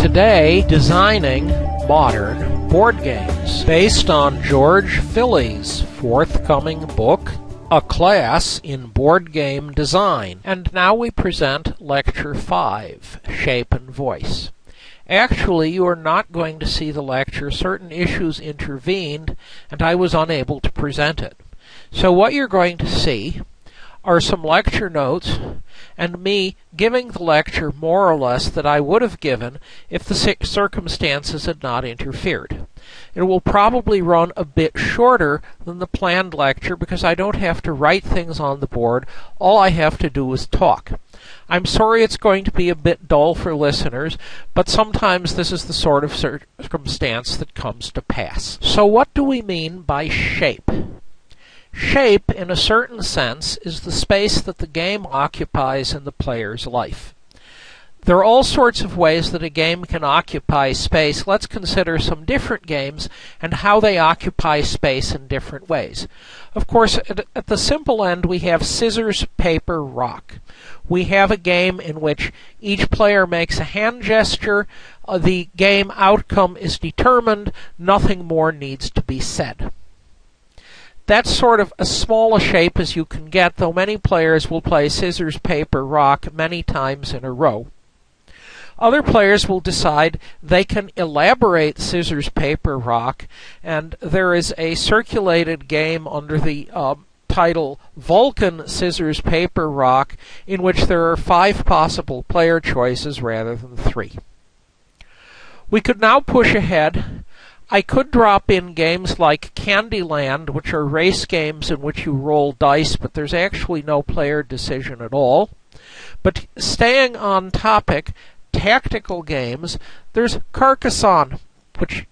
Today, designing modern board games based on George Philly's forthcoming book, A Class in Board Game Design. And now we present Lecture 5, Shape and Voice. Actually, you are not going to see the lecture. Certain issues intervened, and I was unable to present it. So what you're going to see are some lecture notes and me giving the lecture more or less that I would have given if the circumstances had not interfered. It will probably run a bit shorter than the planned lecture because I don't have to write things on the board. All I have to do is talk. I'm sorry it's going to be a bit dull for listeners, but sometimes this is the sort of circumstance that comes to pass. So what do we mean by shape? Shape, in a certain sense, is the space that the game occupies in the player's life. There are all sorts of ways that a game can occupy space. Let's consider some different games and how they occupy space in different ways. Of course, at the simple end, we have scissors, paper, rock. We have a game in which each player makes a hand gesture. The game outcome is determined. Nothing more needs to be said. That's sort of as small a shape as you can get, though many players will play scissors, paper, rock many times in a row. Other players will decide they can elaborate scissors, paper, rock, and there is a circulated game under the title Vulcan Scissors, Paper, Rock, in which there are 5 possible player choices rather than 3. We could now push ahead. I could drop in games like Candyland, which are race games in which you roll dice, but there's actually no player decision at all. But staying on topic, tactical games, there's Carcassonne, which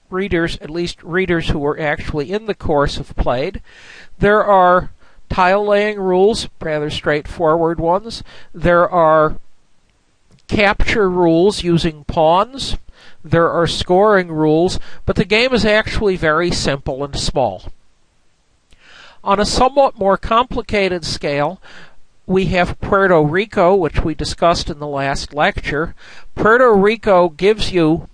readers, at least readers who were actually in the course, have played. There are tile-laying rules, rather straightforward ones. There are capture rules using pawns. There are scoring rules, but the game is actually very simple and small. On a somewhat more complicated scale, we have Puerto Rico, which we discussed in the last lecture. Puerto Rico gives you,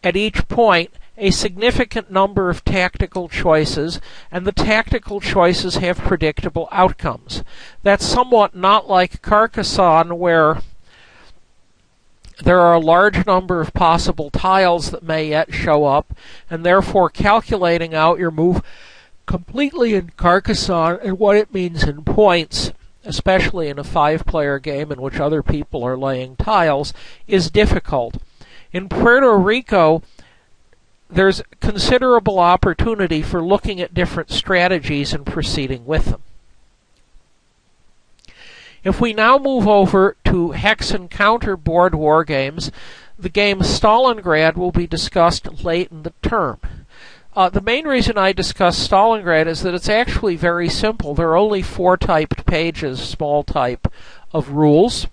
at each point, a significant number of tactical choices, and the tactical choices have predictable outcomes. That's somewhat not like Carcassonne, where there are a large number of possible tiles that may yet show up, and therefore calculating out your move completely in Carcassonne and what it means in points, especially in a 5-player game in which other people are laying tiles, is difficult. In Puerto Rico, there's considerable opportunity for looking at different strategies and proceeding with them. If we now move over to hex and counter board war games, the game Stalingrad will be discussed late in the term. The main reason I discuss Stalingrad is that it's actually very simple. There are only 4 typed pages, small type, of rules.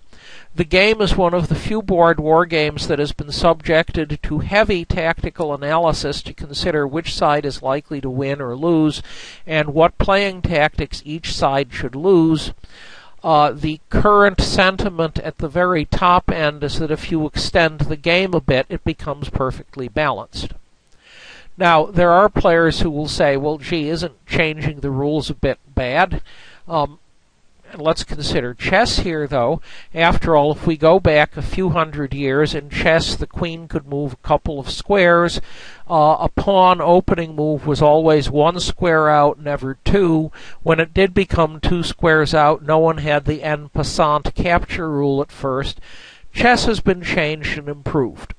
The game is one of the few board war games that has been subjected to heavy tactical analysis to consider which side is likely to win or lose, and what playing tactics each side should lose. The current sentiment at the very top end is that if you extend the game a bit, it becomes perfectly balanced. Now, there are players who will say, well, gee, isn't changing the rules a bit bad? Let's consider chess here, though. After all, if we go back a few hundred years, in chess the queen could move a couple of squares. A pawn opening move was always 1 square out, never 2. When it did become 2 squares out, no one had the en passant capture rule at first. Chess has been changed and improved.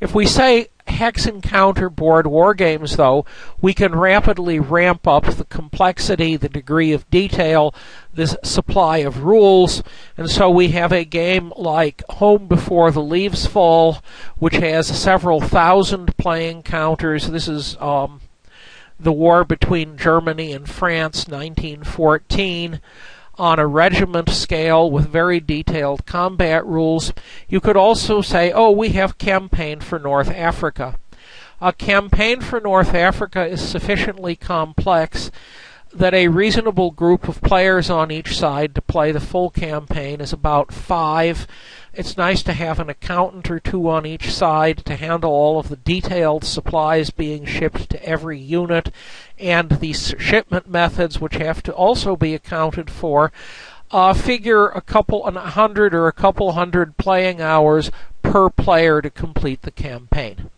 If we say hex and counter board war games, though, we can rapidly ramp up the complexity, the degree of detail, the supply of rules, and so we have a game like Home Before the Leaves Fall, which has several thousand playing counters. This is the war between Germany and France, 1914. On a regiment scale with very detailed combat rules. You could also say, oh, we have Campaign for North Africa. A Campaign for North Africa is sufficiently complex that a reasonable group of players on each side to play the full campaign is about 5. It's nice to have an accountant or 2 on each side to handle all of the detailed supplies being shipped to every unit, and the shipment methods, which have to also be accounted for. Figure a couple 100 or a couple hundred playing hours per player to complete the campaign.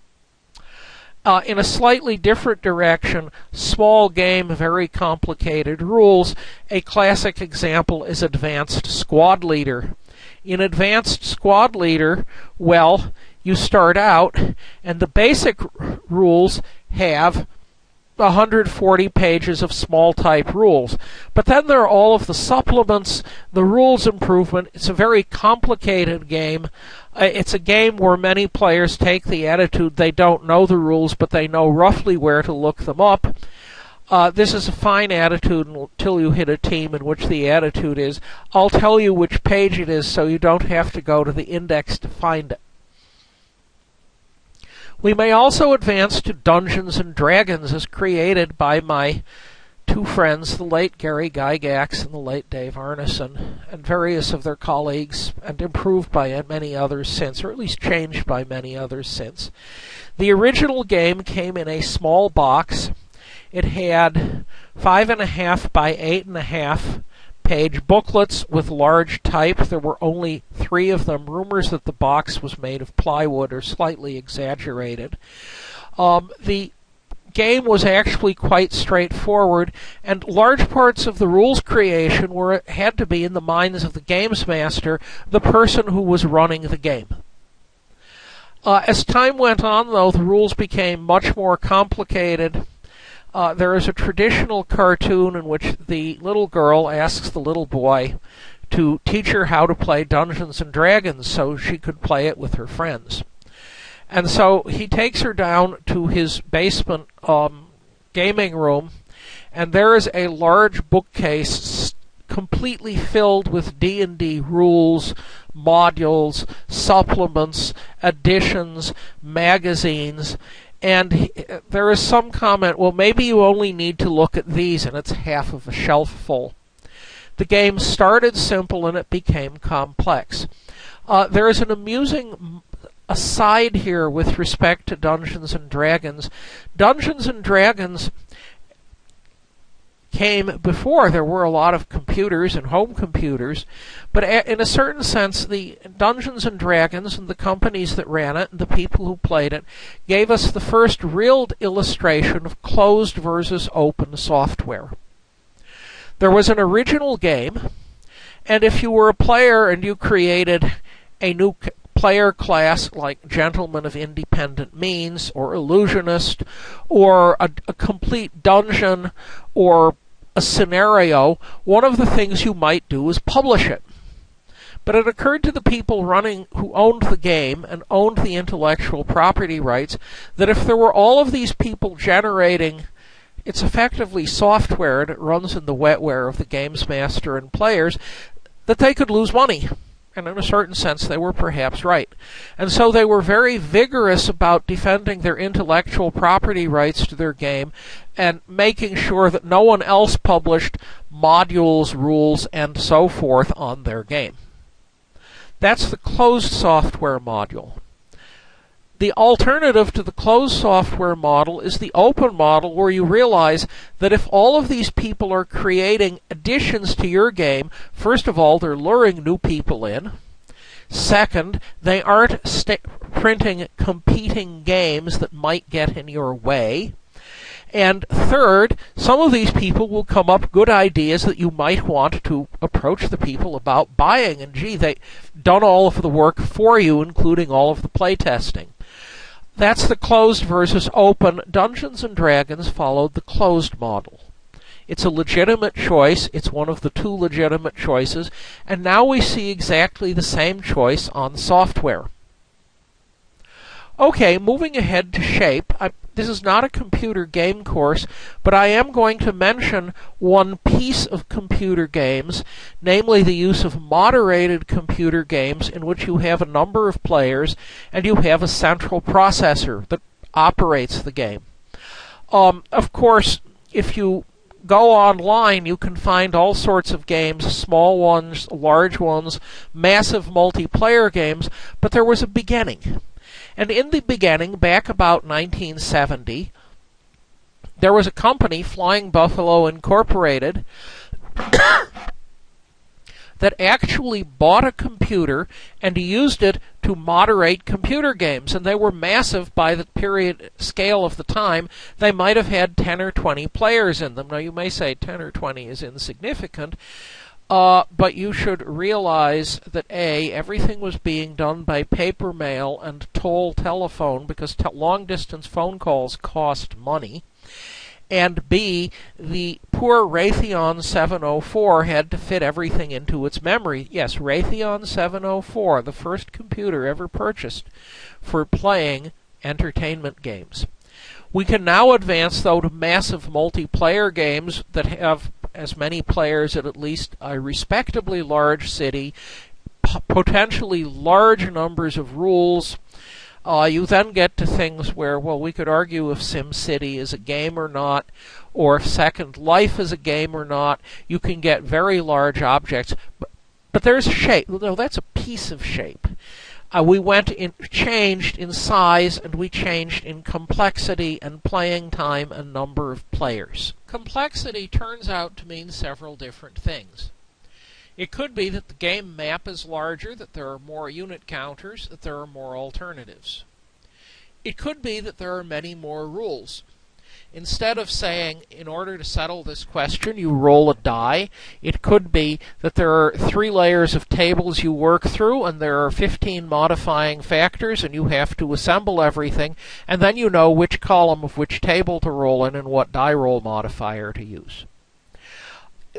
In a slightly different direction, small game, very complicated rules. A classic example is Advanced Squad Leader. In Advanced Squad Leader, well, you start out, and the basic rules have 140 pages of small type rules. But then there are all of the supplements, the rules improvement. It's a very complicated game. It's a game where many players take the attitude they don't know the rules, but they know roughly where to look them up. This is a fine attitude until you hit a team in which the attitude is, I'll tell you which page it is so you don't have to go to the index to find it. We may also advance to Dungeons and Dragons as created by my 2 friends, the late Gary Gygax and the late Dave Arneson, and various of their colleagues, and improved by many others since, or at least changed by many others since. The original game came in a small box. It had 5.5 by 8.5 page booklets with large type. There were only 3 of them. Rumors that the box was made of plywood are slightly exaggerated. The game was actually quite straightforward, and large parts of the rules creation had to be in the minds of the games master, the person who was running the game. As time went on, though, the rules became much more complicated. There is a traditional cartoon in which the little girl asks the little boy to teach her how to play Dungeons and Dragons so she could play it with her friends. And so he takes her down to his basement gaming room, and there is a large bookcase completely filled with D&D rules, modules, supplements, editions, magazines. And there is some comment, well, maybe you only need to look at these, and it's half of a shelf full. The game started simple, and it became complex. There is an amusing aside here with respect to Dungeons and Dragons. Dungeons and Dragons came before there were a lot of computers and home computers, but in a certain sense, the Dungeons and Dragons and the companies that ran it and the people who played it gave us the first real illustration of closed versus open software. There was an original game, and if you were a player and you created a new player class like Gentleman of Independent Means or Illusionist or a complete dungeon or a scenario, one of the things you might do is publish it. But it occurred to the people who owned the game and owned the intellectual property rights that if there were all of these people generating, it's effectively software and it runs in the wetware of the games master and players, that they could lose money. And in a certain sense, they were perhaps right. And so they were very vigorous about defending their intellectual property rights to their game and making sure that no one else published modules, rules, and so forth on their game. That's the closed software module. The alternative to the closed software model is the open model, where you realize that if all of these people are creating additions to your game, first of all, they're luring new people in. Second, they aren't printing competing games that might get in your way. And third, some of these people will come up with good ideas that you might want to approach the people about buying. And gee, they've done all of the work for you, including all of the playtesting. That's the closed versus open. Dungeons and Dragons followed the closed model. It's a legitimate choice. It's one of the 2 legitimate choices. And now we see exactly the same choice on software. Okay, moving ahead to shape. This is not a computer game course, but I am going to mention one piece of computer games, namely the use of moderated computer games in which you have a number of players and you have a central processor that operates the game. Of course, if you go online, you can find all sorts of games, small ones, large ones, massive multiplayer games, but there was a beginning. And in the beginning, back about 1970, there was a company, Flying Buffalo Incorporated, that actually bought a computer and used it to moderate computer games. And they were massive by the period scale of the time. They might have had 10 or 20 players in them. Now you may say 10 or 20 is insignificant, but you should realize that A, everything was being done by paper mail and toll telephone because long-distance phone calls cost money. And B, the poor Raytheon 704 had to fit everything into its memory. Yes, Raytheon 704, the first computer ever purchased for playing entertainment games. We can now advance, though, to massive multiplayer games that have as many players at least a respectably large city, potentially large numbers of rules. You then get to things where, well, we could argue if SimCity is a game or not, or if Second Life is a game or not. You can get very large objects, but there's shape. No, that's a piece of shape. We changed in size, and we changed in complexity and playing time and number of players. Complexity turns out to mean several different things. It could be that the game map is larger, that there are more unit counters, that there are more alternatives. It could be that there are many more rules. Instead of saying, in order to settle this question, you roll a die, it could be that there are 3 layers of tables you work through, and there are 15 modifying factors, and you have to assemble everything, and then you know which column of which table to roll in and what die roll modifier to use.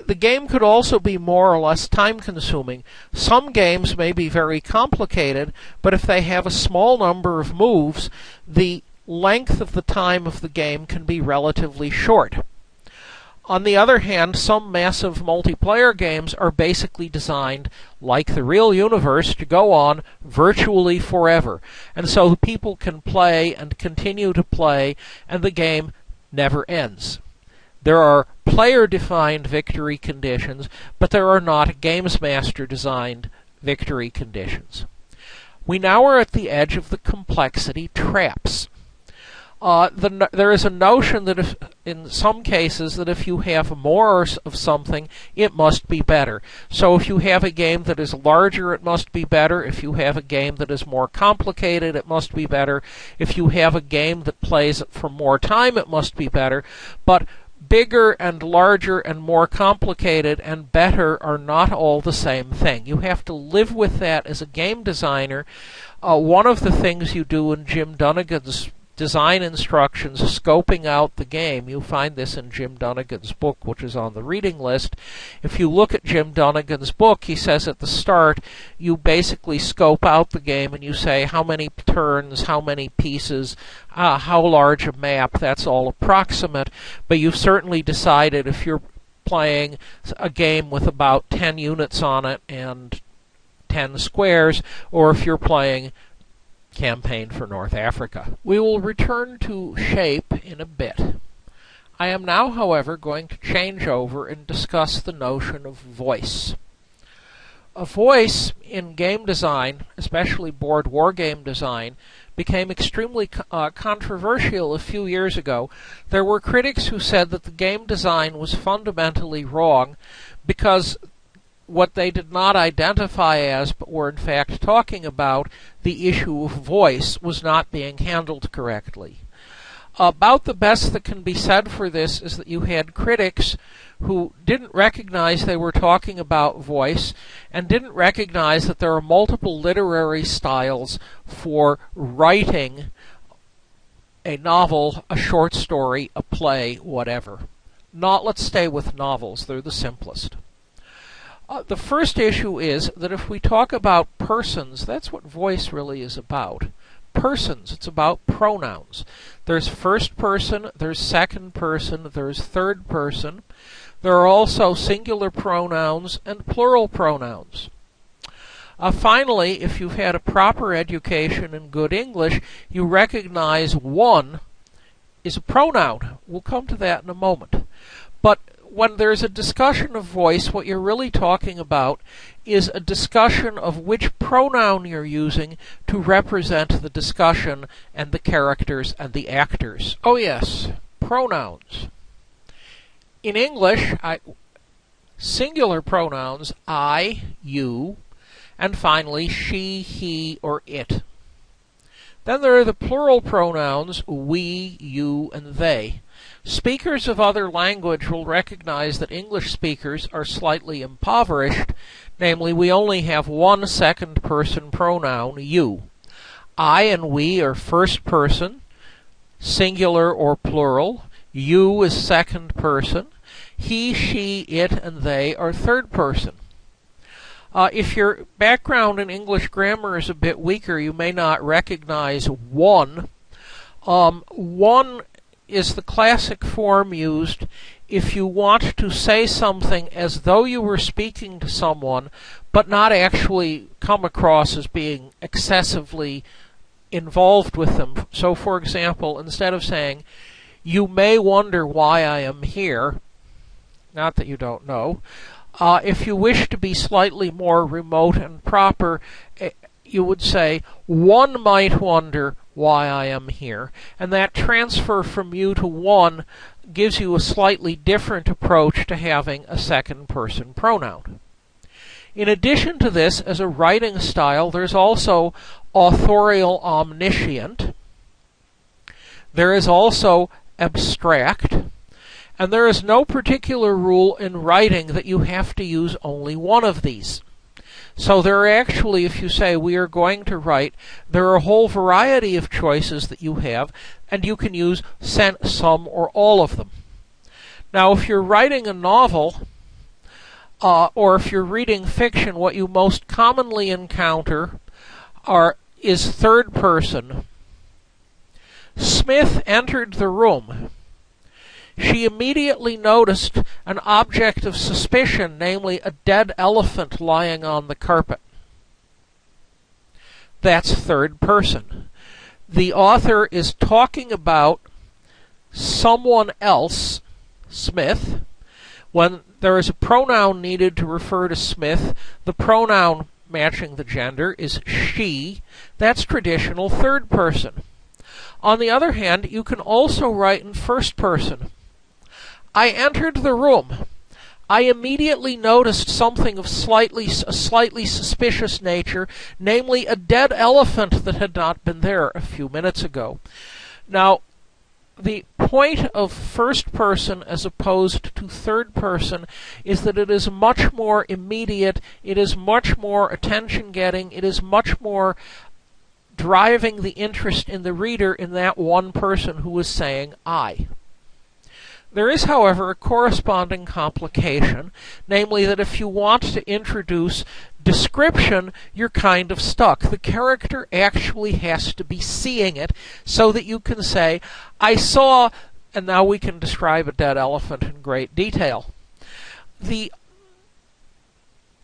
The game could also be more or less time-consuming. Some games may be very complicated, but if they have a small number of moves, the length of the time of the game can be relatively short. On the other hand, some massive multiplayer games are basically designed, like the real universe, to go on virtually forever. And so people can play and continue to play, and the game never ends. There are player-defined victory conditions, but there are not Games Master-designed victory conditions. We now are at the edge of the complexity traps. There is a notion that in some cases that if you have more of something, it must be better. So if you have a game that is larger, it must be better. If you have a game that is more complicated, it must be better. If you have a game that plays for more time, it must be better. But bigger and larger and more complicated and better are not all the same thing. You have to live with that as a game designer. One of the things you do in Jim Dunnigan's design instructions, scoping out the game, you find this in Jim Dunnigan's book, which is on the reading list. If you look at Jim Dunnigan's book, he says at the start, you basically scope out the game and you say how many turns, how many pieces, how large a map. That's all approximate, but you've certainly decided if you're playing a game with about 10 units on it and 10 squares, or if you're playing Campaign for North Africa. We will return to shape in a bit. I am now, however, going to change over and discuss the notion of voice. A voice in game design, especially board war game design, became extremely controversial a few years ago. There were critics who said that the game design was fundamentally wrong because what they did not identify as, but were in fact talking about, the issue of voice, was not being handled correctly. About the best that can be said for this is that you had critics who didn't recognize they were talking about voice and didn't recognize that there are multiple literary styles for writing a novel, a short story, a play, whatever. Let's stay with novels. They're the simplest. The first issue is that if we talk about persons, that's what voice really is about. Persons, it's about pronouns. There's first person, there's second person, there's third person. There are also singular pronouns and plural pronouns. Finally, if you've had a proper education in good English, you recognize one is a pronoun. We'll come to that in a moment. But when there's a discussion of voice, what you're really talking about is a discussion of which pronoun you're using to represent the discussion and the characters and the actors. Oh yes, pronouns. In English, singular pronouns, I, you, and finally she, he, or it. Then there are the plural pronouns, we, you, and they. Speakers of other language will recognize that English speakers are slightly impoverished, namely we only have one second-person pronoun, you. I and we are first person, singular or plural. You is second person. He, she, it, and they are third person. If your background in English grammar is a bit weaker, you may not recognize one. One is the classic form used if you want to say something as though you were speaking to someone, but not actually come across as being excessively involved with them. So, for example, instead of saying, "You may wonder why I am here," not that you don't know, if you wish to be slightly more remote and proper, you would say, "One might wonder why I am here," and that transfer from you to one gives you a slightly different approach to having a second-person pronoun. In addition to this, as a writing style, there's also authorial omniscient. There is also abstract. And there is no particular rule in writing that you have to use only one of these. So there are actually, if you say we are going to write, there are a whole variety of choices that you have, and you can use some or all of them. Now, if you're writing a novel, or if you're reading fiction, what you most commonly encounter is third person. Smith entered the room. She immediately noticed an object of suspicion, namely a dead elephant lying on the carpet. That's third person. The author is talking about someone else, Smith. When there is a pronoun needed to refer to Smith, the pronoun matching the gender is she. That's traditional third person. On the other hand, you can also write in first person. I entered the room. I immediately noticed something of a slightly suspicious nature, namely a dead elephant that had not been there a few minutes ago. Now, the point of first person as opposed to third person is that it is much more immediate, it is much more attention-getting, it is much more driving the interest in the reader in that one person who is saying I. There is, however, a corresponding complication, namely that if you want to introduce description, you're kind of stuck. The character actually has to be seeing it so that you can say, I saw, and now we can describe a dead elephant in great detail.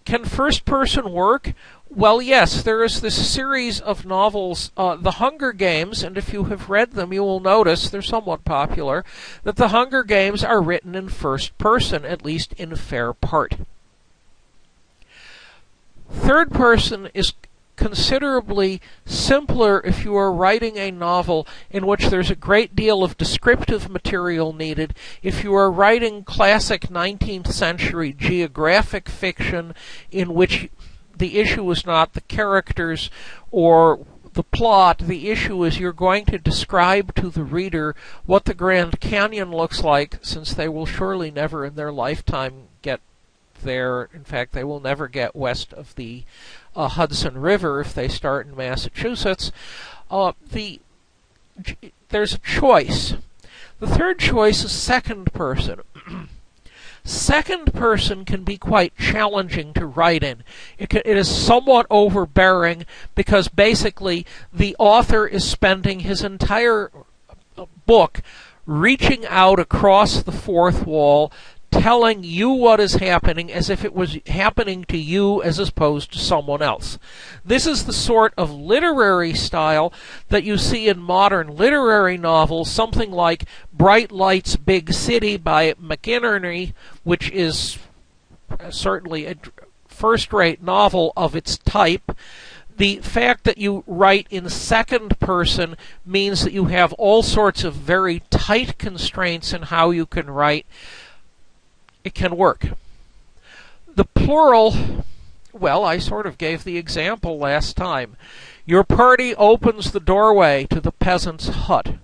Can first person work? Well, yes, there is this series of novels, The Hunger Games, and if you have read them, you will notice, they're somewhat popular, that The Hunger Games are written in first person, at least in fair part. Third person is considerably simpler if you are writing a novel in which there's a great deal of descriptive material needed. If you are writing classic 19th century geographic fiction in which the issue is not the characters or the plot, the issue is you're going to describe to the reader what the Grand Canyon looks like, since they will surely never in their lifetime get there. In fact, they will never get west of the Hudson River if they start in Massachusetts. There's a choice. The third choice is second person. Second person can be quite challenging to write in. It is somewhat overbearing because basically the author is spending his entire book reaching out across the fourth wall, telling you what is happening as if it was happening to you as opposed to someone else. This is the sort of literary style that you see in modern literary novels, something like Bright Lights, Big City by McInerney, which is certainly a first-rate novel of its type. The fact that you write in second person means that you have all sorts of very tight constraints in how you can write. It can work. The plural, well, I sort of gave the example last time. Your party opens the doorway to the peasant's hut.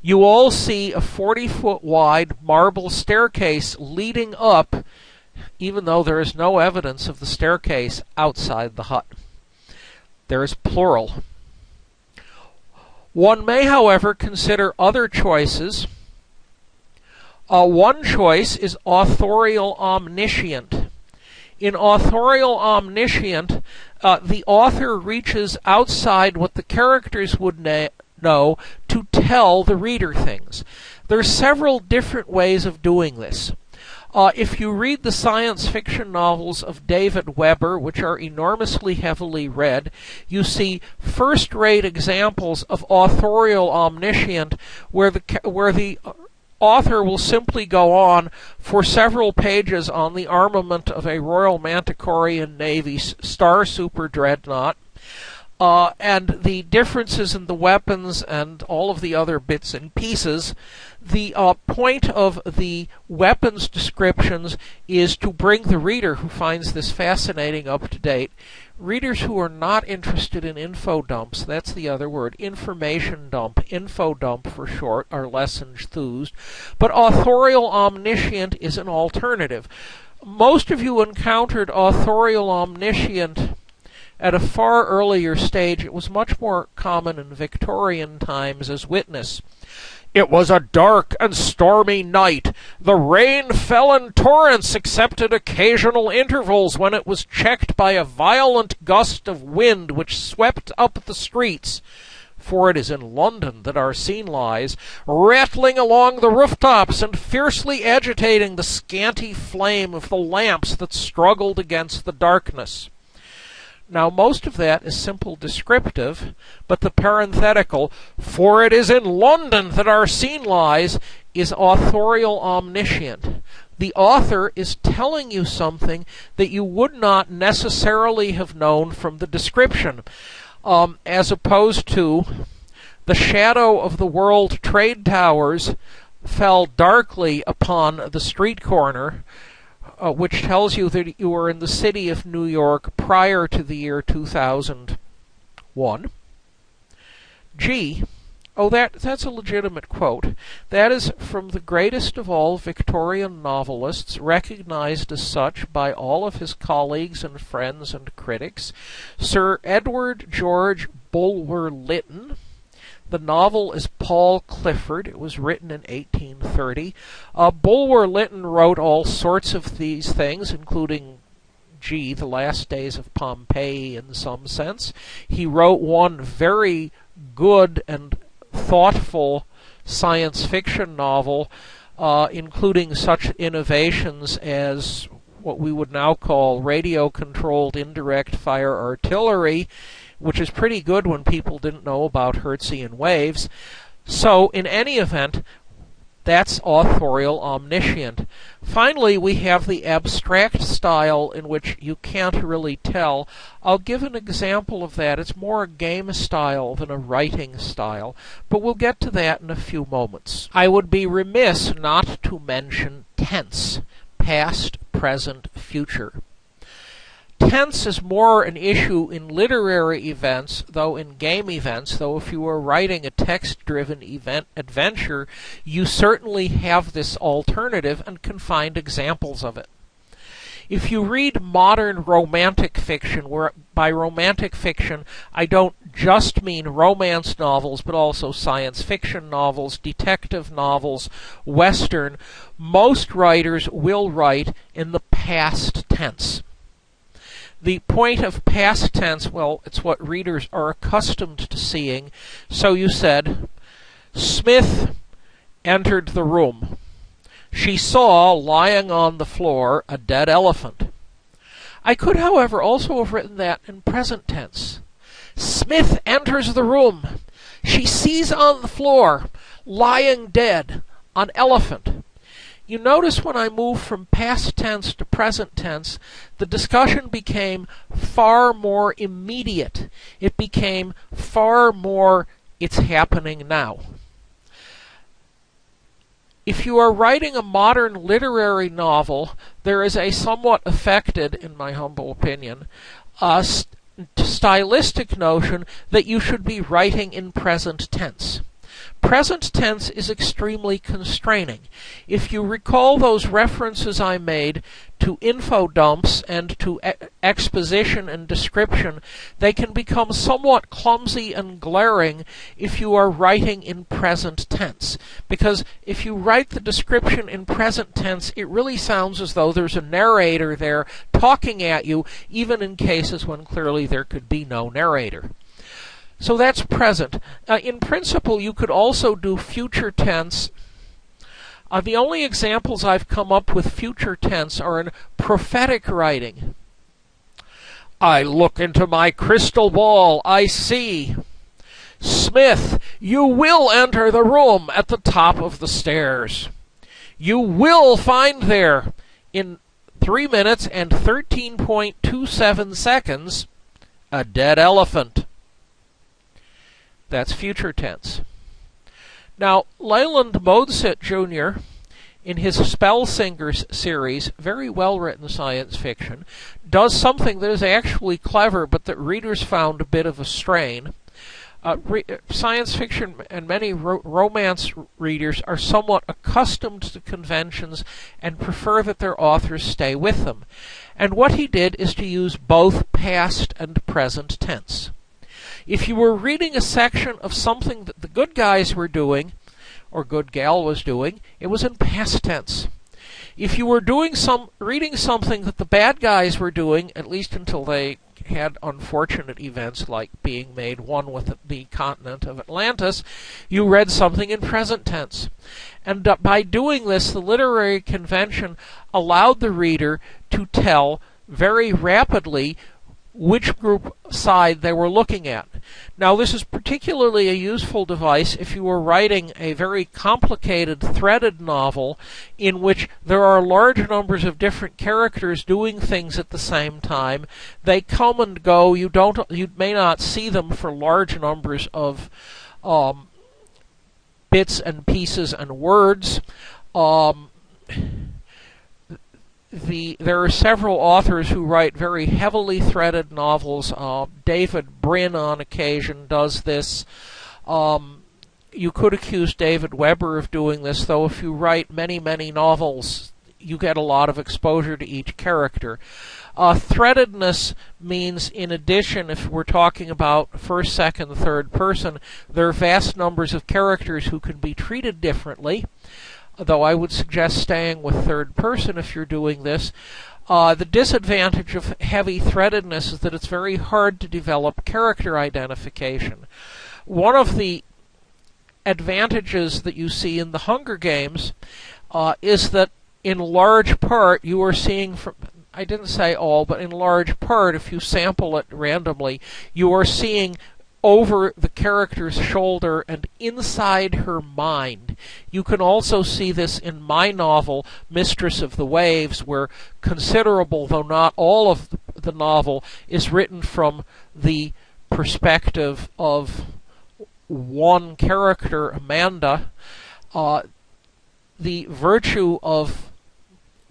You all see a 40-foot wide marble staircase leading up, even though there is no evidence of the staircase outside the hut. There is plural. One may, however, consider other choices. One choice is authorial omniscient. In authorial omniscient, the author reaches outside what the characters would know to tell the reader things. There are several different ways of doing this. If you read the science fiction novels of David Weber, which are enormously heavily read, you see first-rate examples of authorial omniscient where the author will simply go on for several pages on the armament of a Royal Manticorian Navy Star Super Dreadnought, and the differences in the weapons and all of the other bits and pieces. The point of the weapons descriptions is to bring the reader, who finds this fascinating, up to date. Readers who are not interested in info dumps, that's the other word, information dump, info dump for short, are less enthused. But authorial omniscient is an alternative. Most of you encountered authorial omniscient at a far earlier stage. It was much more common in Victorian times as witness. It was a dark and stormy night. The rain fell in torrents except at occasional intervals when it was checked by a violent gust of wind which swept up the streets. For it is in London that our scene lies, rattling along the rooftops and fiercely agitating the scanty flame of the lamps that struggled against the darkness. Now, most of that is simple descriptive, but the parenthetical, for it is in London that our scene lies, is authorial omniscient. The author is telling you something that you would not necessarily have known from the description, as opposed to the shadow of the World Trade Towers fell darkly upon the street corner, which tells you that you were in the city of New York prior to the year 2001. G. Oh, that's a legitimate quote. That is from the greatest of all Victorian novelists, recognized as such by all of his colleagues and friends and critics, Sir Edward George Bulwer-Lytton. The novel is Paul Clifford. It was written in 1830. Bulwer-Lytton wrote all sorts of these things, including, The Last Days of Pompeii in some sense. He wrote one very good and thoughtful science fiction novel, including such innovations as what we would now call radio-controlled indirect fire artillery, which is pretty good when people didn't know about Hertzian waves. So, in any event, that's authorial omniscient. Finally, we have the abstract style in which you can't really tell. I'll give an example of that. It's more a game style than a writing style, but we'll get to that in a few moments. I would be remiss not to mention tense, past, present, future. Tense is more an issue in literary events, though in game events, though if you were writing a text-driven adventure, you certainly have this alternative and can find examples of it. If you read modern romantic fiction, where by romantic fiction I don't just mean romance novels, but also science fiction novels, detective novels, Western, most writers will write in the past tense. The point of past tense, well, it's what readers are accustomed to seeing. So you said, Smith entered the room. She saw, lying on the floor, a dead elephant. I could, however, also have written that in present tense. Smith enters the room. She sees on the floor, lying dead, an elephant. You notice when I move from past tense to present tense, the discussion became far more immediate. It became far more, it's happening now. If you are writing a modern literary novel, there is a somewhat affected, in my humble opinion, stylistic notion that you should be writing in present tense. Present tense is extremely constraining. If you recall those references I made to info dumps and to exposition and description, they can become somewhat clumsy and glaring if you are writing in present tense. Because if you write the description in present tense, it really sounds as though there's a narrator there talking at you, even in cases when clearly there could be no narrator. So that's present. In principle, you could also do future tense. The only examples I've come up with future tense are in prophetic writing. I look into my crystal ball. I see. Smith, you will enter the room at the top of the stairs. You will find there, in 3 minutes and 13.27 seconds, a dead elephant. That's future tense. Now, Leland Moudsit Jr., in his Spellsingers series, very well-written science fiction, does something that is actually clever, but that readers found a bit of a strain. Science fiction and many romance readers are somewhat accustomed to conventions and prefer that their authors stay with them. And what he did is to use both past and present tense. If you were reading a section of something that the good guys were doing, or good gal was doing, it was in past tense. If you were reading something that the bad guys were doing, at least until they had unfortunate events like being made one with the continent of Atlantis, you read something in present tense. And by doing this, the literary convention allowed the reader to tell very rapidly which group side they were looking at. Now, this is particularly a useful device if you were writing a very complicated threaded novel in which there are large numbers of different characters doing things at the same time. They come and go. You may not see them for large numbers of bits and pieces and words. There are several authors who write very heavily threaded novels. David Brin on occasion does this. You could accuse David Weber of doing this, though if you write many, many novels, you get a lot of exposure to each character. Threadedness means, in addition, if we're talking about first, second, third person, there are vast numbers of characters who can be treated differently. Though I would suggest staying with third person if you're doing this. The disadvantage of heavy threadedness is that it's very hard to develop character identification. One of the advantages that you see in the Hunger Games is that in large part you are seeing from, I didn't say all, but in large part, if you sample it randomly, you are seeing over the character's shoulder and inside her mind. You can also see this in my novel, Mistress of the Waves, where considerable, though not all of the novel, is written from the perspective of one character, Amanda. The virtue of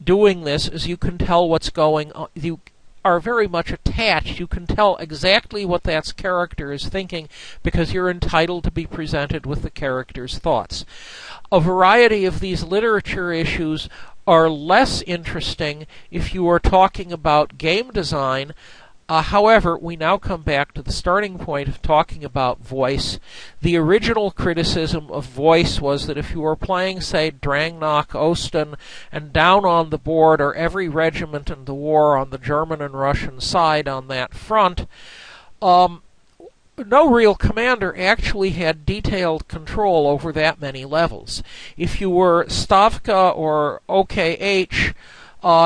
doing this is you can tell what's going on. You are very much attached. You can tell exactly what that character is thinking because you're entitled to be presented with the character's thoughts. A variety of these literature issues are less interesting if you are talking about game design. However, we now come back to the starting point of talking about voice. The original criticism of voice was that if you were playing, say, Drangnok Osten, and down on the board are every regiment in the war on the German and Russian side on that front, no real commander actually had detailed control over that many levels. If you were Stavka or OKH,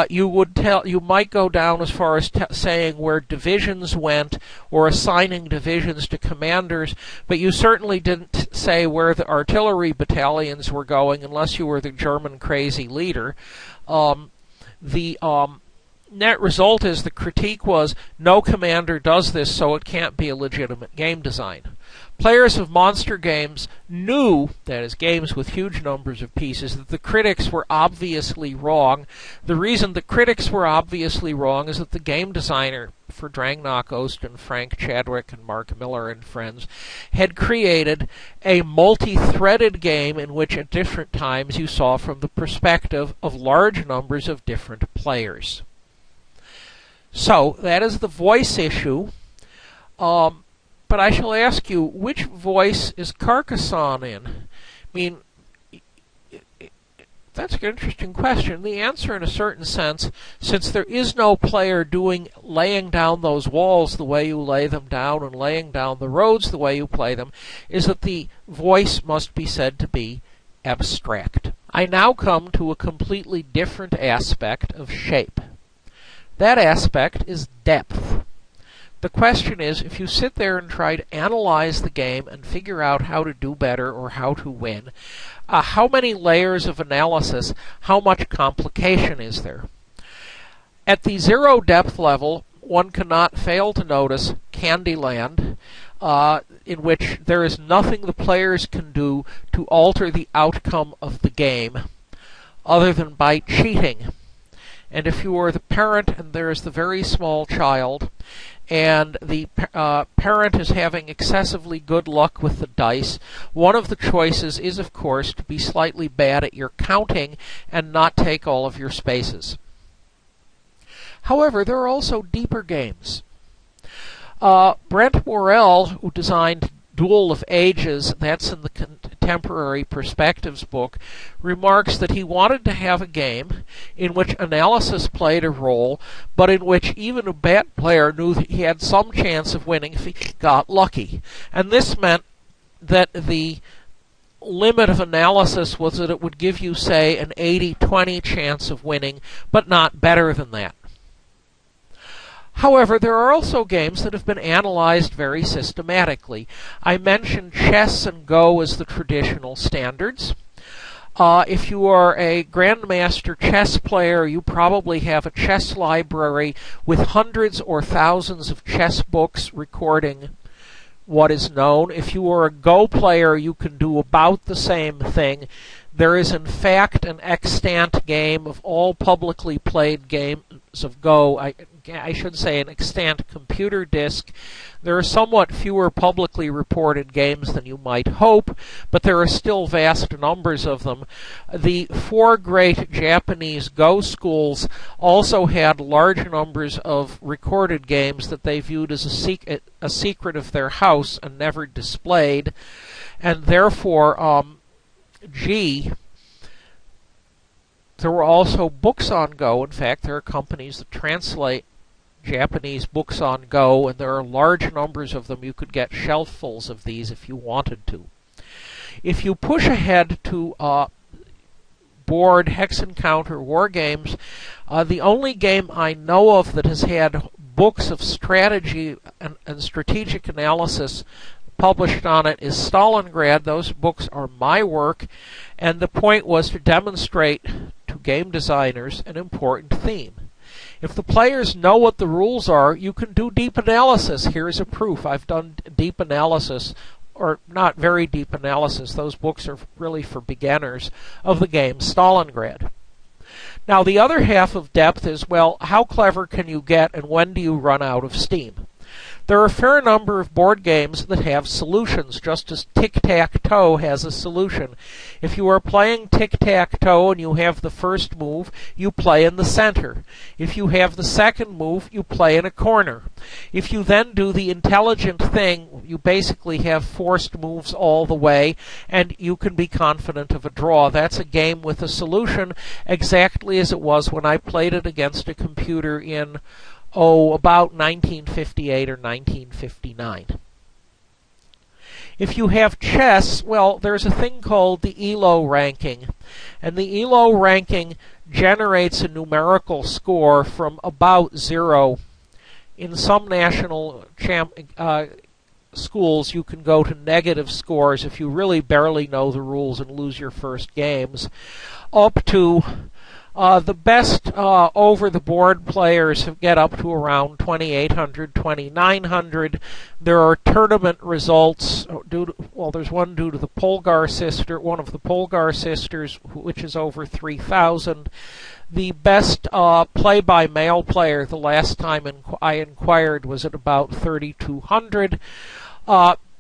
you might go down as far as saying where divisions went or assigning divisions to commanders, but you certainly didn't say where the artillery battalions were going unless you were the German crazy leader. The net result is the critique was no commander does this, so it can't be a legitimate game design. Players of monster games knew, that is, games with huge numbers of pieces, that the critics were obviously wrong. The reason the critics were obviously wrong is that the game designer for Drangnock, Osten, Frank Chadwick, and Mark Miller and friends had created a multi-threaded game in which at different times you saw from the perspective of large numbers of different players. So, that is the voice issue. But I shall ask you, which voice is Carcassonne in? I mean, that's an interesting question. The answer, in a certain sense, since there is no player laying down those walls the way you lay them down and laying down the roads the way you play them, is that the voice must be said to be abstract. I now come to a completely different aspect of shape. That aspect is depth. The question is, if you sit there and try to analyze the game and figure out how to do better or how to win, how many layers of analysis, how much complication is there? At the zero depth level, one cannot fail to notice Candyland, in which there is nothing the players can do to alter the outcome of the game other than by cheating. And if you are the parent and there is the very small child, and the parent is having excessively good luck with the dice, one of the choices is, of course, to be slightly bad at your counting and not take all of your spaces. However, there are also deeper games. Brent Worrell, who designed Duel of Ages, that's in the Contemporary Perspectives book, remarks that he wanted to have a game in which analysis played a role, but in which even a bad player knew that he had some chance of winning if he got lucky. And this meant that the limit of analysis was that it would give you, say, an 80-20 chance of winning, but not better than that. However, there are also games that have been analyzed very systematically. I mentioned chess and Go as the traditional standards. If you are a grandmaster chess player, you probably have a chess library with hundreds or thousands of chess books recording what is known. If you are a Go player, you can do about the same thing. There is, in fact, an extant game of all publicly played games of Go. I should say an extant computer disk. There are somewhat fewer publicly reported games than you might hope, but there are still vast numbers of them. The four great Japanese Go schools also had large numbers of recorded games that they viewed as a secret of their house and never displayed, and therefore, there were also books on Go. In fact, there are companies that translate Japanese books on Go, and there are large numbers of them. You could get shelffuls of these if you wanted to. If you push ahead to board hex encounter war games, the only game I know of that has had books of strategy and strategic analysis published on it is Stalingrad. Those books are my work, and the point was to demonstrate to game designers an important theme. If the players know what the rules are, you can do deep analysis. Here's a proof. I've done deep analysis, or not very deep analysis. Those books are really for beginners, of the game Stalingrad. Now, the other half of depth is, well, how clever can you get, and when do you run out of steam? There are a fair number of board games that have solutions, just as tic-tac-toe has a solution. If you are playing tic-tac-toe and you have the first move, you play in the center. If you have the second move, you play in a corner. If you then do the intelligent thing, you basically have forced moves all the way, and you can be confident of a draw. That's a game with a solution, exactly as it was when I played it against a computer in about 1958 or 1959. If you have chess, well, there's a thing called the ELO ranking. And the ELO ranking generates a numerical score from about 0. In some national schools, you can go to negative scores if you really barely know the rules and lose your first games, up to the best over-the-board players get up to around 2,800, 2,900. There are tournament results. There's one due to the Polgar sister, one of the Polgar sisters, which is over 3,000. The best play-by-mail player, the last time I inquired, was at about 3,200.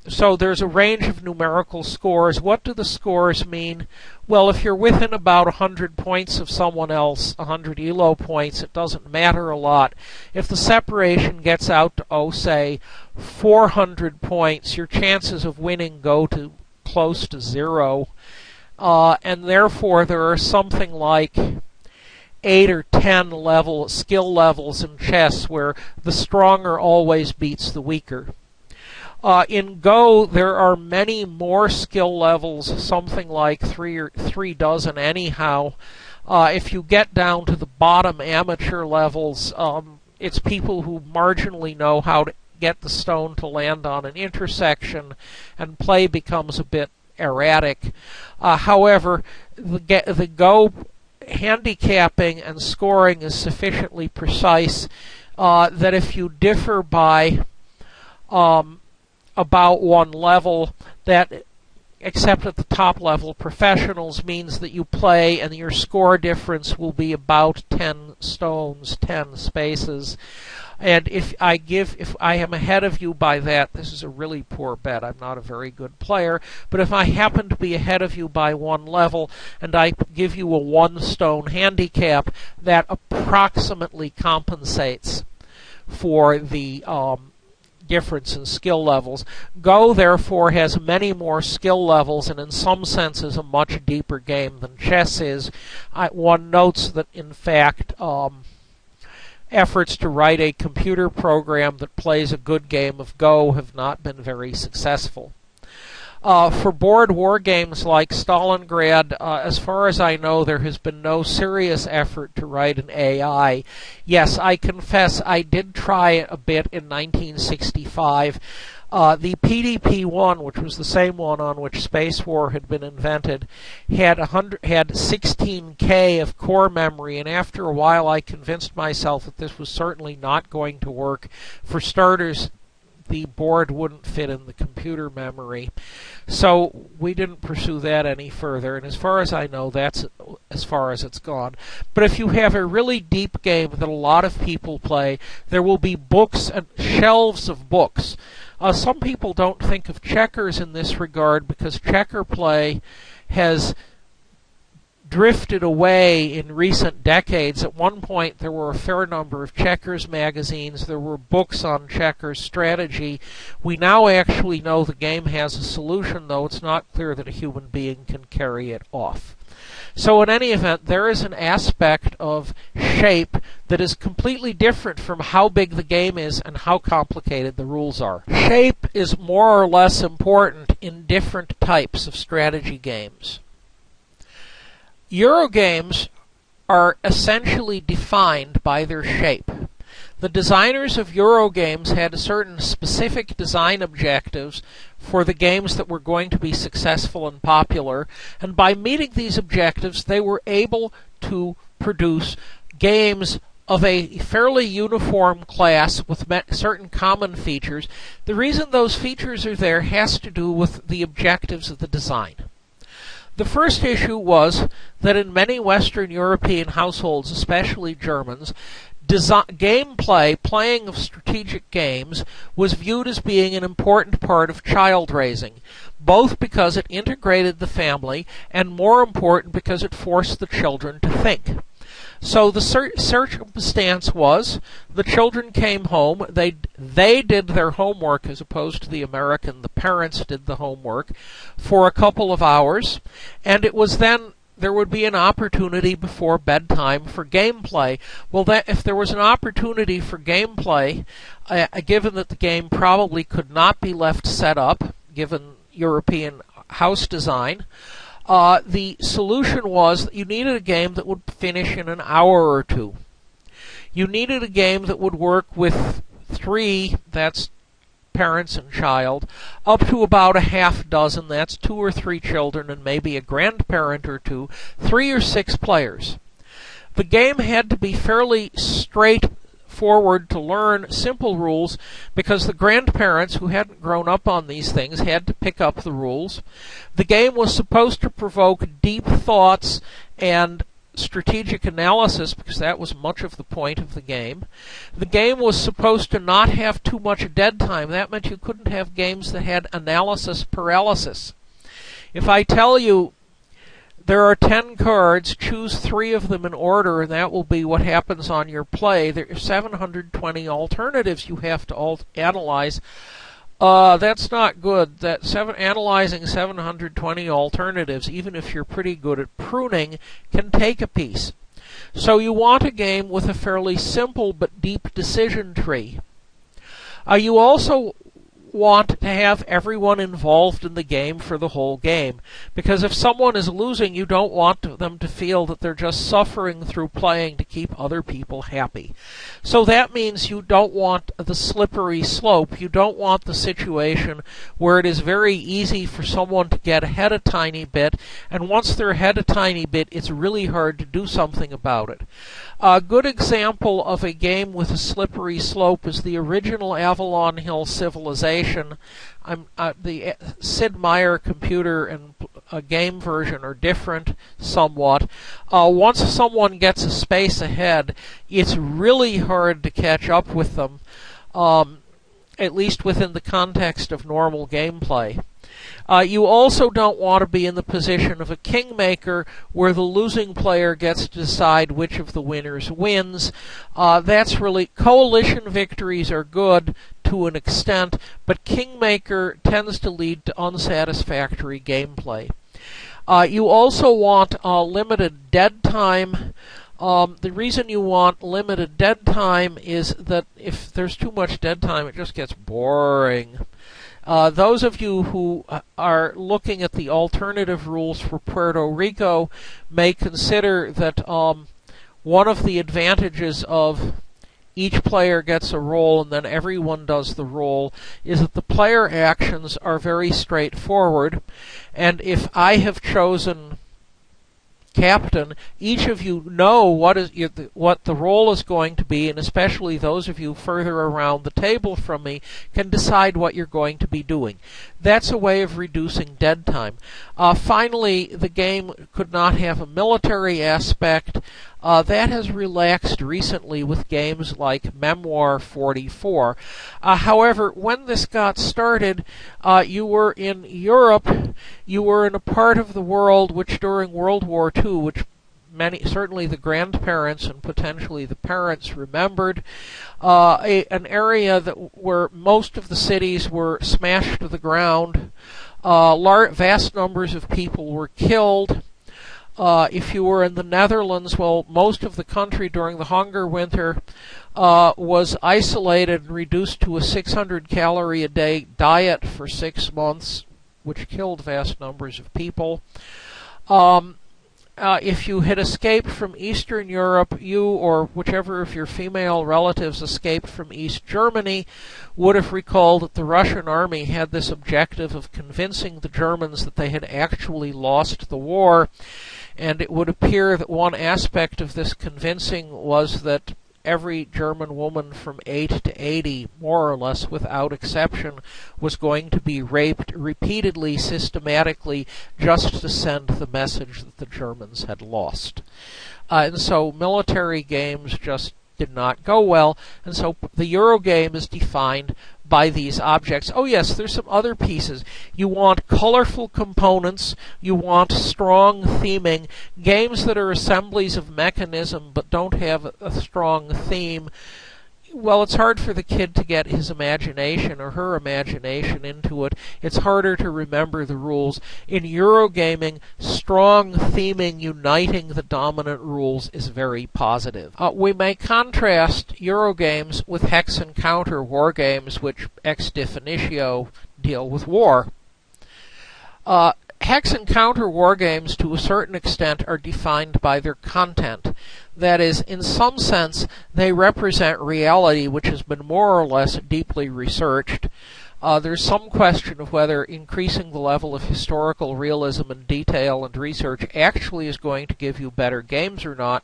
So there's a range of numerical scores. What do the scores mean? Well, if you're within about 100 points of someone else, 100 ELO points, it doesn't matter a lot. If the separation gets out to, say, 400 points, your chances of winning go to close to 0. And therefore, there are something like 8 or 10 skill levels in chess where the stronger always beats the weaker. In Go, there are many more skill levels, something like 3 dozen anyhow. If you get down to the bottom amateur levels, it's people who marginally know how to get the stone to land on an intersection, and play becomes a bit erratic. However, the Go handicapping and scoring is sufficiently precise that if you differ by about one level, that, except at the top level, professionals, means that you play and your score difference will be about 10 stones, 10 spaces. And if I am ahead of you by that, this is a really poor bet. I'm not a very good player. But if I happen to be ahead of you by one level and I give you a 1 stone handicap, that approximately compensates for the difference in skill levels. Go, therefore, has many more skill levels and in some senses a much deeper game than chess is. One notes that, in fact, efforts to write a computer program that plays a good game of Go have not been very successful. For board war games like Stalingrad, as far as I know, there has been no serious effort to write an AI. Yes, I confess I did try it a bit in 1965. The PDP-1, which was the same one on which Space War had been invented, had 16K of core memory, and after a while I convinced myself that this was certainly not going to work. For starters, the board wouldn't fit in the computer memory. So we didn't pursue that any further, and as far as I know, that's as far as it's gone. But if you have a really deep game that a lot of people play, there will be books and shelves of books. Some people don't think of checkers in this regard because checker play has drifted away in recent decades. At one point, there were a fair number of checkers magazines. There were books on checkers strategy. We now actually know the game has a solution, though it's not clear that a human being can carry it off. So in any event, there is an aspect of shape that is completely different from how big the game is and how complicated the rules are. Shape is more or less important in different types of strategy games. Eurogames are essentially defined by their shape. The designers of Eurogames had certain specific design objectives for the games that were going to be successful and popular, and by meeting these objectives, they were able to produce games of a fairly uniform class with certain common features. The reason those features are there has to do with the objectives of the design. The first issue was that in many Western European households, especially Germans, gameplay, playing of strategic games, was viewed as being an important part of child raising, both because it integrated the family and, more important, because it forced the children to think. So the circumstance was the children came home, they did their homework as opposed to the American, the parents did the homework for a couple of hours, and it was then there would be an opportunity before bedtime for gameplay. Well, if there was an opportunity for gameplay, given that the game probably could not be left set up, given European house design. The solution was that you needed a game that would finish in an hour or two. You needed a game that would work with 3, that's parents and child, up to about a half dozen, that's 2 or 3 children and maybe a grandparent or 2, 3 or 6 players. The game had to be fairly straightforward to learn, simple rules, because the grandparents who hadn't grown up on these things had to pick up the rules. The game was supposed to provoke deep thoughts and strategic analysis, because that was much of the point of the game. The game was supposed to not have too much dead time. That meant you couldn't have games that had analysis paralysis. If I tell you there are 10 cards, choose 3 of them in order, and that will be what happens on your play. There are 720 alternatives you have to analyze. That's not good. Analyzing 720 alternatives, even if you're pretty good at pruning, can take a piece. So you want a game with a fairly simple but deep decision tree. You also want to have everyone involved in the game for the whole game, because if someone is losing, you don't want them to feel that they're just suffering through playing to keep other people happy. So that means you don't want the slippery slope. You don't want the situation where it is very easy for someone to get ahead a tiny bit, and once they're ahead a tiny bit, it's really hard to do something about it. A good example of a game with a slippery slope is the original Avalon Hill Civilization. The Sid Meier computer and game version are different somewhat. Once someone gets a space ahead, it's really hard to catch up with them, at least within the context of normal gameplay. You also don't want to be in the position of a kingmaker where the losing player gets to decide which of the winners wins. Coalition victories are good to an extent, but kingmaker tends to lead to unsatisfactory gameplay. You also want limited dead time. The reason you want limited dead time is that if there's too much dead time, it just gets boring. Those of you who are looking at the alternative rules for Puerto Rico may consider that one of the advantages of each player gets a roll and then everyone does the roll is that the player actions are very straightforward, and if I have chosen captain, each of you know what the role is going to be, and especially those of you further around the table from me can decide what you're going to be doing. That's a way of reducing dead time. Finally, the game could not have a military aspect. That has relaxed recently with games like Memoir 44. However, when this got started, you were in Europe, you were in a part of the world which during World War II, which certainly the grandparents and potentially the parents remembered, an area where most of the cities were smashed to the ground, vast numbers of people were killed. If you were in the Netherlands, well, most of the country during the hunger winter was isolated and reduced to a 600-calorie-a-day diet for 6 months, which killed vast numbers of people. If you had escaped from Eastern Europe, you or whichever of your female relatives escaped from East Germany would have recalled that the Russian army had this objective of convincing the Germans that they had actually lost the war, and it would appear that one aspect of this convincing was that every German woman from 8 to 80, more or less without exception, was going to be raped repeatedly, systematically, just to send the message that the Germans had lost. And so military games just did not go well, and so the Eurogame is defined by these objects. Oh yes, there's some other pieces. You want colorful components, you want strong theming. Games that are assemblies of mechanism but don't have a strong theme, well, it's hard for the kid to get his imagination or her imagination into it. It's harder to remember the rules. In Eurogaming, strong theming uniting the dominant rules is very positive. We may contrast Eurogames with hex and counter war games, which ex definitio deal with war. Hex and counter wargames, to a certain extent, are defined by their content. That is, in some sense, they represent reality which has been more or less deeply researched. There's some question of whether increasing the level of historical realism and detail and research actually is going to give you better games or not.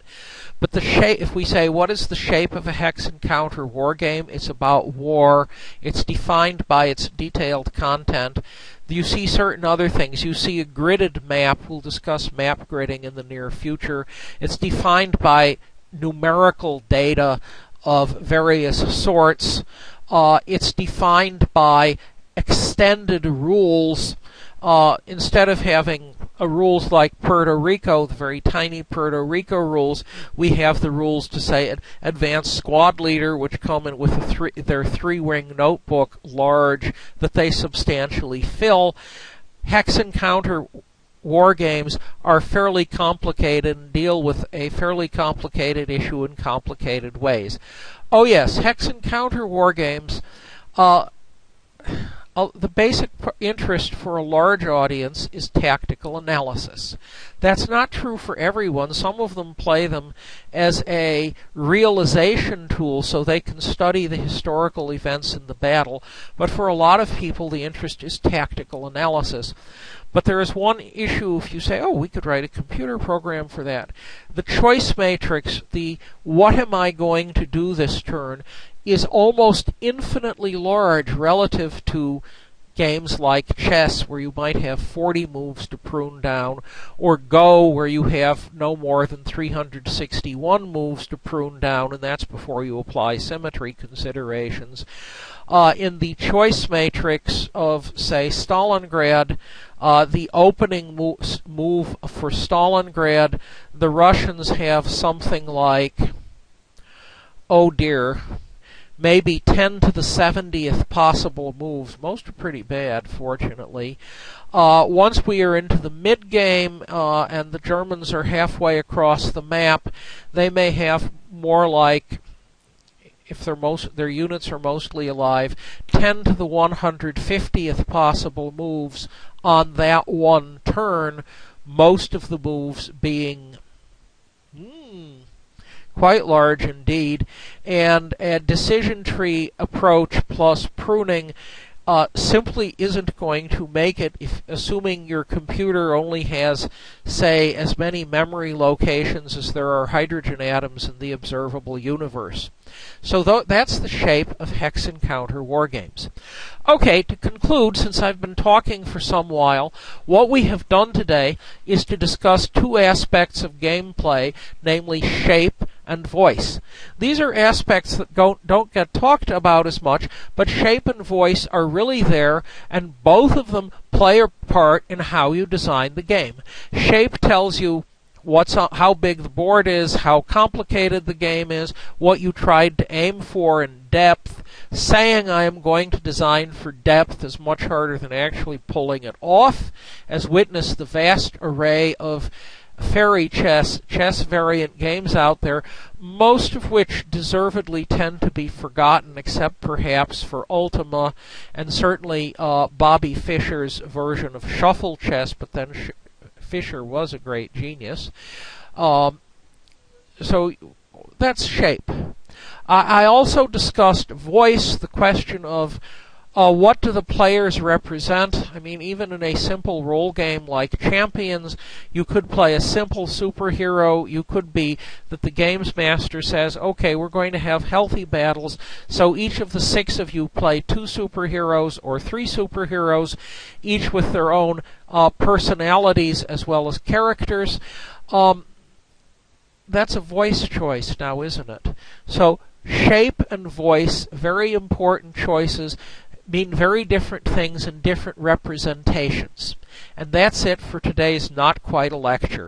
But the shape, if we say, what is the shape of a hex and counter war game? It's about war. It's defined by its detailed content. You see certain other things. You see a gridded map. We'll discuss map gridding in the near future. It's defined by numerical data of various sorts. It's defined by extended rules. Instead of having rules like Puerto Rico, the very tiny Puerto Rico rules, we have the rules to say advanced squad leader, which come in with their three-ring notebook, large, that they substantially fill. Hex and counter war games are fairly complicated and deal with a fairly complicated issue in complicated ways. Oh yes, hex and counter war games. The basic interest for a large audience is tactical analysis. That's not true for everyone. Some of them play them as a realization tool so they can study the historical events in the battle. But for a lot of people, the interest is tactical analysis. But there is one issue if you say, oh, we could write a computer program for that. The choice matrix, the what am I going to do this turn, is almost infinitely large relative to games like chess, where you might have 40 moves to prune down, or Go, where you have no more than 361 moves to prune down, and that's before you apply symmetry considerations. In the choice matrix of, say, Stalingrad, the opening move for Stalingrad, the Russians have something like, oh dear, maybe 10 to the 70th possible moves. Most are pretty bad, fortunately. Once we are into the mid-game and the Germans are halfway across the map, they may have more like, if their units are mostly alive, 10 to the 150th possible moves on that one turn, most of the moves being quite large indeed, and a decision tree approach plus pruning simply isn't going to make it, assuming your computer only has, say, as many memory locations as there are hydrogen atoms in the observable universe. So that's the shape of hex and counter wargames. Okay, to conclude, since I've been talking for some while, what we have done today is to discuss two aspects of gameplay, namely shape and voice. These are aspects that don't get talked about as much, but shape and voice are really there, and both of them play a part in how you design the game. Shape tells you how big the board is, how complicated the game is, what you tried to aim for in depth. Saying I am going to design for depth is much harder than actually pulling it off, as witness the vast array of fairy chess variant games out there, most of which deservedly tend to be forgotten, except perhaps for Ultima and certainly Bobby Fischer's version of shuffle chess, but then Fischer was a great genius. So that's shape. I also discussed voice, the question of what do the players represent? I mean, even in a simple role game like Champions, you could play a simple superhero. You could be that the games master says, okay, we're going to have healthy battles, so each of the 6 of you play 2 superheroes or 3 superheroes, each with their own personalities as well as characters. That's a voice choice now, isn't it? So shape and voice, very important choices, mean very different things in different representations. And that's it for today's Not Quite a Lecture.